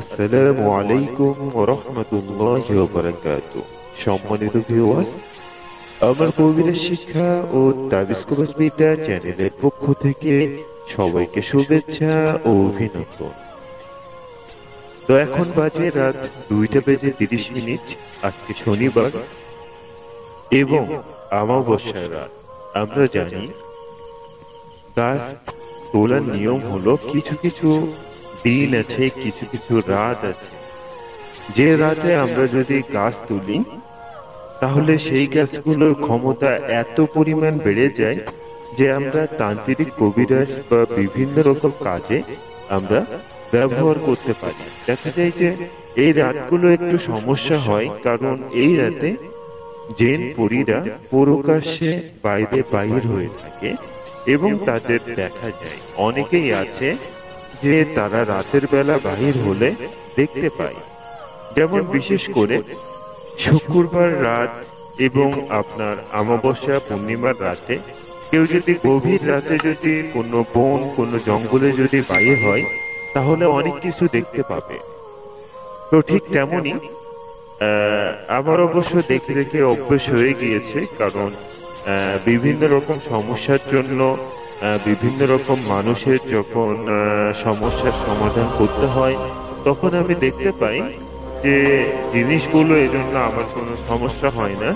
আসসালামু আলাইকুম ওয়া রাহমাতুল্লাহি ওয়া বারাকাতুহু। সম্মানিত ভিউয়ার্স, আমার কবিরের শিক্ষা ও তাবিজ কবজ বিদ্যা চ্যানেলের পক্ষ থেকে সবাইকে শুভেচ্ছা ও অভিনন্দন। তো এখন বাজে রাত 2টা বেজে 30 মিনিট। আজকে শনিবার এবং অমাবস্যার রাত। আমরা জানি গাছ তোলার নিয়ম হলো কিছু কিছু দিন আছে, কিছু কিছু রাত আছে, যে রাতে আমরা যদি গাছ তুলি তাহলে সেই গাছগুলোর ক্ষমতা এত পরিমাণ বেড়ে যায় যে আমরা তান্ত্রিক কবিরাজ বা বিভিন্ন রকম কাজে আমরা ব্যবহার করতে পারি। দেখা যায় যে এই রাতগুলো একটু সমস্যা হয়, কারণ এই রাতে জেন পরীরা প্রকাশ্যে বাইরে বাহির হয়ে থাকে এবং তাদের দেখা যায় অনেকেই আছে যে তারা রাতের বেলা বাহির হলে দেখতে পায়। যেমন বিশেষ করে শুক্রবার রাত এবং আপনার অমাবস্যা পূর্ণিমার রাতে কেউ যদি গভীর রাতে যদি কোনো বন কোনো জঙ্গলে যদি বাইরে হয় তাহলে অনেক কিছু দেখতে পাবে। তো ঠিক তেমনি আমার অবশ্য দেখে দেখে অভ্যেস হয়ে গিয়েছে, কারণ বিভিন্ন রকম সমস্যার জন্য বিভিন্ন রকম মানুষের যখন সমস্যার সমাধান করতে হয় তখন আমি দেখতে পাই যে জিনিসগুলো এজন্য আমার কোনো সমস্যা হয় না।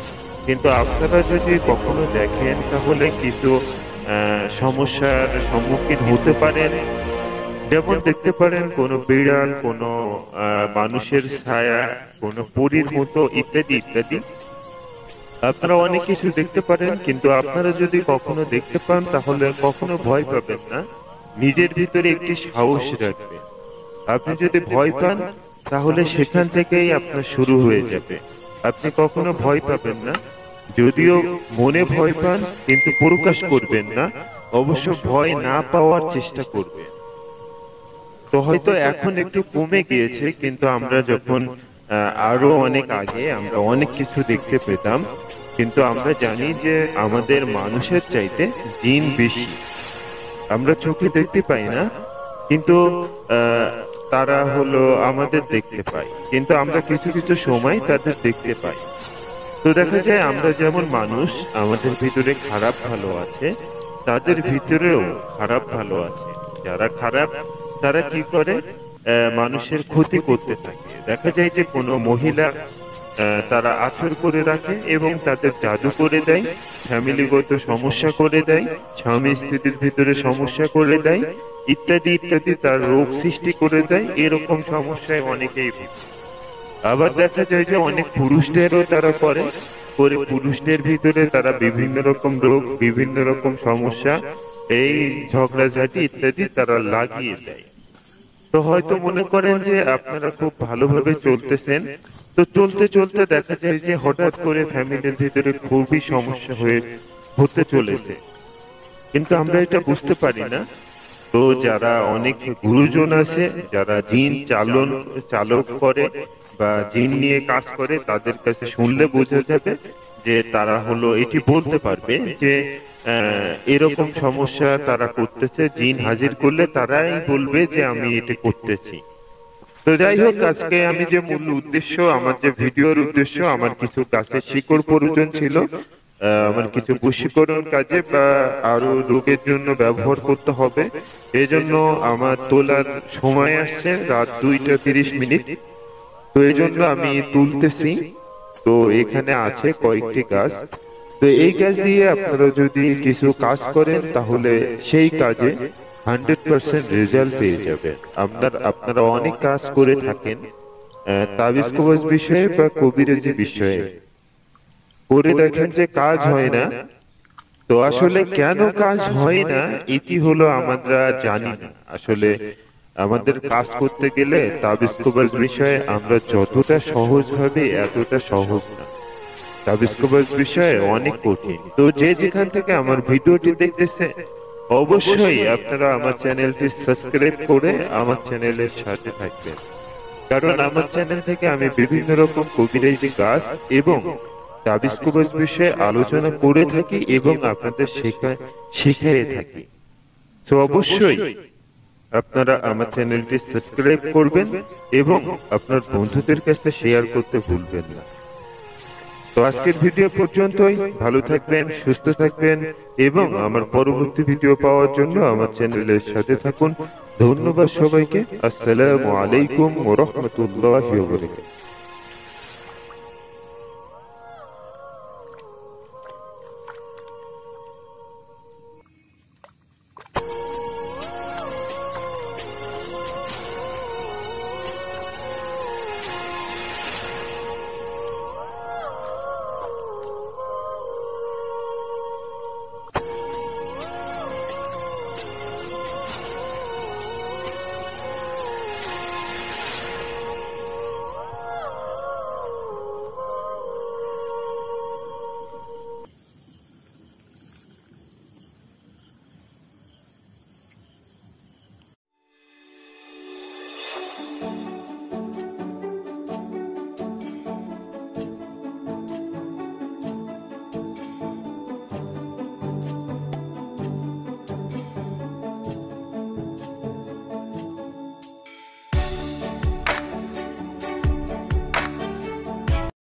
কিন্তু আপনারা যদি কখনো দেখেন তাহলে কিছু সমস্যার সম্মুখীন হতে পারেন। যেমন দেখতে পারেন কোনো বিড়াল, কোনো মানুষের ছায়া, কোনো পরীর মতো ইত্যাদি ইত্যাদি। আপনারা অনেক কিছু দেখতে পারেন, কিন্তু আপনারা যদি কখনো দেখতে পান তাহলে কখনো ভয় পাবেন না, নিজের ভিতরে একটি সাহস রাখবেন। আপনি যদি ভয় পান তাহলে সেখান থেকেই আপনার শুরু হয়ে যাবে। আপনি কখনো ভয় পাবেন না, যদিও মনে ভয় পান কিন্তু প্রকাশ করবেন না, অবশ্য ভয় না পাওয়ার চেষ্টা করবেন। তো হয়তো এখন একটু কমে গিয়েছে, কিন্তু আমরা যখন আরো অনেক আগে আমরা অনেক কিছু দেখতে পেতাম। কিন্তু আমরা জানি যে আমাদের মানুষের চাইতে জিন বেশি। আমরা চোখে দেখতে পাই না, কিন্তু তারা হলো আমাদের দেখতে পাই, কিন্তু আমরা কিছু কিছু সময় তাদের দেখতে পাই। তো দেখা যায় আমরা যেমন মানুষ, আমাদের ভিতরে খারাপ ভালো আছে, তাদের ভিতরেও খারাপ ভালো আছে। যারা খারাপ তারা কি করে, মানুষের ক্ষতি করতে থাকে। দেখা যায় যে কোনো মহিলা তারা আছর করে রাখে এবং তাদের জাদু করে দেয়, ফ্যামিলিগত সমস্যা করে দেয়, স্বামী স্ত্রীর ভিতরে সমস্যা করে দেয়, ইত্যাদি ইত্যাদি, তার রোগ সৃষ্টি করে দেয়। এরকম সমস্যায় অনেকেই ভোগে। আবার দেখা যায় যে অনেক পুরুষদেরও তারা করে করে পুরুষদের ভিতরে তারা বিভিন্ন রকম রোগ, বিভিন্ন রকম সমস্যা, এই ঝগড়াঝাটি ইত্যাদি তারা লাগিয়ে দেয়। তো হয়তো মনে করেন যে আপনারা খুব ভালোভাবে চলতেছেন, তো চলতে চলতে দেখা যায় যে হঠাৎ করে ফ্যামিলির ভিতরে খুবই সমস্যা হতে চলেছে, কিন্তু আমরা এটা বুঝতে পারি না। তো যারা অনেক গুরুজন আছে, যারা জিন চালক করে বা জিন নিয়ে কাজ করে, তাদের কাছে শুনলে বোঝা যাবে যে তারা হলো এটি বলতে পারবে যে এরকম সমস্যা তারা করতেছে। জিন হাজির করলে তারাই বলবে যে আমি এটা করতেছি। তো যাই হোক, আজকে আমি যে মূল উদ্দেশ্য, আমার যে ভিডিওর উদ্দেশ্য, আমার কিছু গাছের শিকড় প্রয়োজন ছিল, আমার কিছু বশীকরণ কাজে বা আরো রোগের জন্য ব্যবহার করতে হবে। এই জন্য আমার তোলার সময় আসছে রাত 2টা 30 মিনিট। তো এই জন্য আমি তুলতেছি। তো এখানে আছে কয়েকটি গাছ। তো এই গাছ দিয়ে আপনারা যদি কিছু কাজ করেন তাহলে সেই কাজে 100% রেজাল্ট পেয়ে যাবেন। আপনারা অনেক কাজ করে থাকেন তাবিজ কবজ বিষয়ে বা কবিরাজি বিষয়ে, করে দেখেন যে কাজ হয় না। তো আসলে কেন কাজ হয় না এটি হলো আমরা জানি না। আসলে আমাদের কাজ করতে গেলে তাবিজ কবজ বিষয়ে আমরা যতটা সহজ ভাবে এতটা সহজ না। তাবিজ কবজ বিষয়ে অনেক কঠিন। তো যে যেখান থেকে আমার ভিডিওটি দেখতেছে অবশ্যই আপনারা আমার চ্যানেলটি সাবস্ক্রাইব করে আমার চ্যানেলের সাথে থাকবেন, কারণ আমার চ্যানেল থেকে আমি বিভিন্ন রকম কবিরাজি গাছ এবং তাবিজ কবজ বিষয়ে আলোচনা করে থাকি এবং আপনাদের শিখিয়ে থাকি। তো অবশ্যই আপনারা আমার চ্যানেলটি সাবস্ক্রাইব করবেন এবং আপনার বন্ধুদের কাছে শেয়ার করতে ভুলবেন না। তো আজকের ভিডিও পর্যন্তই। ভালো থাকবেন, সুস্থ থাকবেন এবং আমার পরবর্তী ভিডিও পাওয়ার জন্য আমার চ্যানেলের সাথে থাকুন। ধন্যবাদ সবাইকে। আসসালামু আলাইকুম ওয়া রাহমাতুল্লাহি ওয়া বারাকাতুহু।